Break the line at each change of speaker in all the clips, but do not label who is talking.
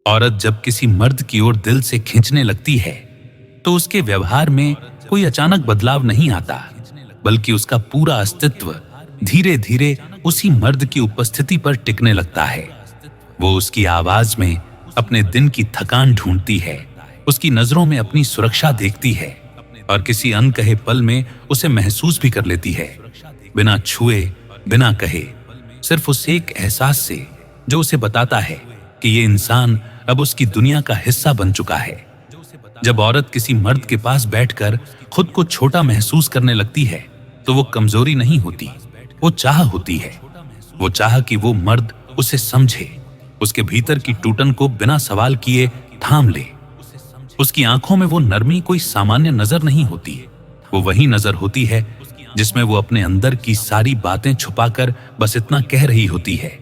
औरत जब किसी मर्द की ओर दिल से खींचने लगती है तो उसके व्यवहार में कोई अचानक बदलाव नहीं आता, बल्कि उसका पूरा अस्तित्व धीरे धीरे उसी मर्द की उपस्थिति पर टिकने लगता है। वो उसकी आवाज में अपने दिन की थकान ढूंढती है, उसकी नजरों में अपनी सुरक्षा देखती है और किसी अनकहे पल में उसे महसूस भी कर लेती है, बिना छुए, बिना कहे, सिर्फ उस एक एहसास से जो उसे बताता है कि ये इंसान अब उसकी दुनिया का हिस्सा बन चुका है। जब औरत किसी मर्द के पास बैठकर खुद को छोटा महसूस करने लगती है तो वो कमजोरी नहीं होती, वो चाह होती है। वो चाह कि वो मर्द उसे समझे, उसके भीतर की टूटन को बिना सवाल किए थाम ले। उसकी आंखों में वो नरमी कोई सामान्य नजर नहीं होती, वो वही नजर होती है जिसमें वो अपने अंदर की सारी बातें छुपाकर बस इतना कह रही होती है,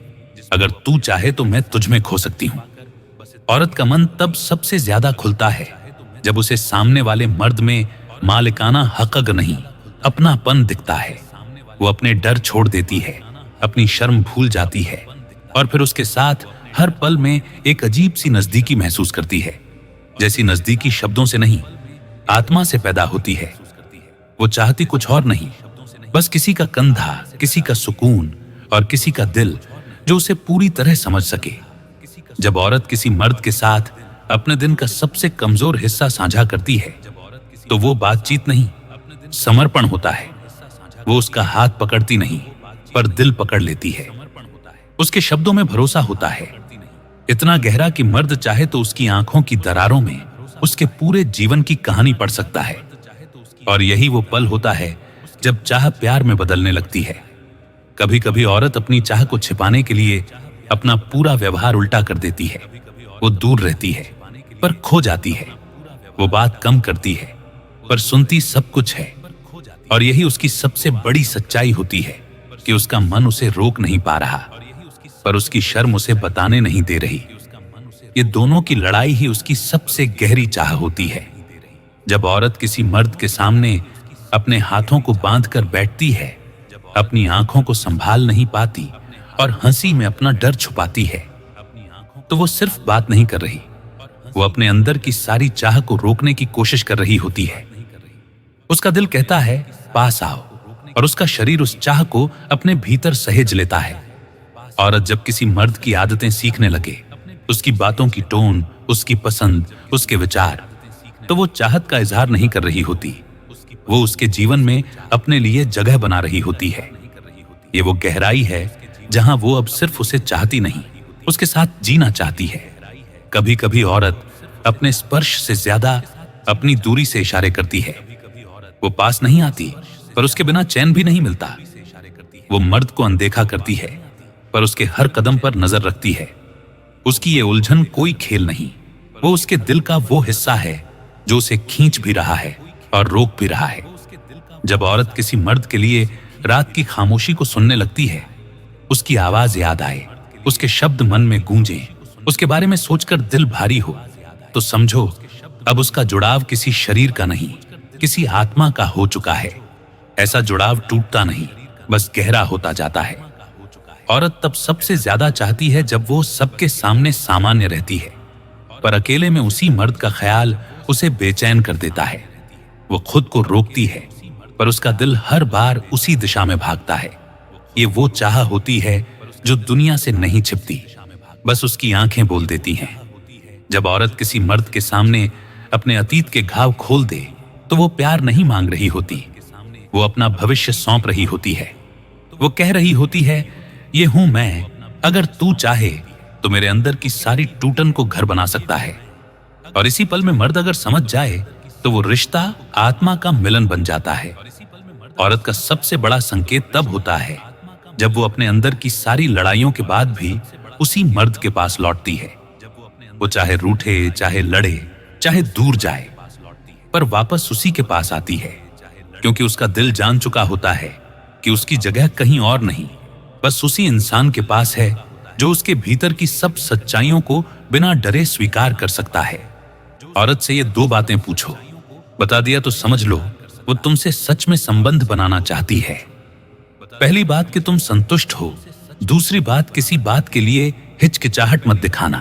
अगर तू चाहे तो मैं तुझ में खो सकती हूं। औरत का मन तब सबसे ज्यादा खुलता है जब उसे सामने वाले मर्द में मालिकाना हक़ नहीं, अपनापन दिखता है। वो अपने डर छोड़ देती है, अपनी शर्म भूल जाती है और फिर उसके साथ हर पल में एक अजीब सी नजदीकी महसूस करती है, जैसी नजदीकी शब्दों से नहीं, आत्मा से पैदा होती है। वो चाहती कुछ और नहीं, बस किसी का कंधा, किसी का सुकून और किसी का दिल जो उसे पूरी तरह समझ सके। जब औरत किसी मर्द के साथ अपने दिन का सबसे कमजोर हिस्सा साझा करती है तो वो बातचीत नहीं, समर्पण होता है। वो उसका हाथ पकड़ती नहीं पर दिल पकड़ लेती है। उसके शब्दों में भरोसा होता है, इतना गहरा कि मर्द चाहे तो उसकी आंखों की दरारों में उसके पूरे जीवन की कहानी पढ़ सकता है। और यही वो पल होता है जब चाह प्यार में बदलने लगती है। कभी कभी औरत अपनी चाह को छिपाने के लिए अपना पूरा व्यवहार उल्टा कर देती है। वो दूर रहती है पर खो जाती है, वो बात कम करती है पर सुनती सब कुछ है। और यही उसकी सबसे बड़ी सच्चाई होती है कि उसका मन उसे रोक नहीं पा रहा, पर उसकी शर्म उसे बताने नहीं दे रही। ये दोनों की लड़ाई ही उसकी सबसे गहरी चाह होती है। जब औरत किसी मर्द के सामने अपने हाथों को बांधकर बैठती है, अपनी आंखों को संभाल नहीं पाती और हंसी में अपना डर छुपाती है, तो वो सिर्फ बात नहीं कर रही, वो अपने अंदर की सारी चाह को रोकने की कोशिश कर रही होती है। उसका दिल कहता है पास आओ, और उसका शरीर उस चाह को अपने भीतर सहेज लेता है। औरत जब किसी मर्द की आदतें सीखने लगे, उसकी बातों की टोन, उसकी पसंद, उसके विचार, तो वो चाहत का इजहार नहीं कर रही होती, वो उसके जीवन में अपने लिए जगह बना रही होती है। ये वो गहराई है जहां वो अब सिर्फ उसे चाहती नहीं, उसके साथ जीना चाहती है। कभी कभी औरत अपने स्पर्श से ज्यादा अपनी दूरी से इशारे करती है। वो पास नहीं आती पर उसके बिना चैन भी नहीं मिलता। वो मर्द को अनदेखा करती है पर उसके हर कदम पर नजर रखती है। उसकी ये उलझन कोई खेल नहीं, वो उसके दिल का वो हिस्सा है जो उसे खींच भी रहा है और रोक भी रहा है। जब औरत किसी मर्द के लिए रात की खामोशी को सुनने लगती है, उसकी आवाज याद आए, उसके शब्द मन में गूंजे, उसके बारे में सोचकर दिल भारी हो, तो समझो अब उसका जुड़ाव किसी शरीर का नहीं, किसी आत्मा का हो चुका है। ऐसा जुड़ाव टूटता नहीं, बस गहरा होता जाता है। औरत तब सबसे ज्यादा चाहती है जब वो सबके सामने सामान्य रहती है, पर अकेले में उसी मर्द का ख्याल उसे बेचैन कर देता है। वो खुद को रोकती है पर उसका दिल हर बार उसी दिशा में भागता है। ये वो चाह होती है जो दुनिया से नहीं छिपती, बस उसकी आंखें बोल देती हैं। जब औरत किसी मर्द के सामने अपने अतीत के घाव खोल दे तो वो प्यार नहीं मांग रही होती, वो अपना भविष्य सौंप रही होती है। वो कह रही होती है, ये हूं मैं, अगर तू चाहे तो मेरे अंदर की सारी टूटन को घर बना सकता है। और इसी पल में मर्द अगर समझ जाए तो वो रिश्ता आत्मा का मिलन बन जाता है। औरत का सबसे बड़ा संकेत तब होता है जब वो अपने अंदर की सारी लड़ाइयों के बाद भी उसी मर्द के पास लौटती है। वो चाहे रूठे, चाहे लड़े, चाहे दूर जाए, पर वापस उसी के पास आती है, क्योंकि उसका दिल जान चुका होता है कि उसकी जगह कहीं और नहीं, बस उसी इंसान के पास है जो उसके भीतर की सब सच्चाइयों को बिना डरे स्वीकार कर सकता है। औरत से ये दो बातें पूछो, बता दिया तो समझ लो वो तुमसे सच में संबंध बनाना चाहती है। पहली बात कि तुम संतुष्ट हो, दूसरी बात किसी बात के लिए हिचकिचाहट मत दिखाना।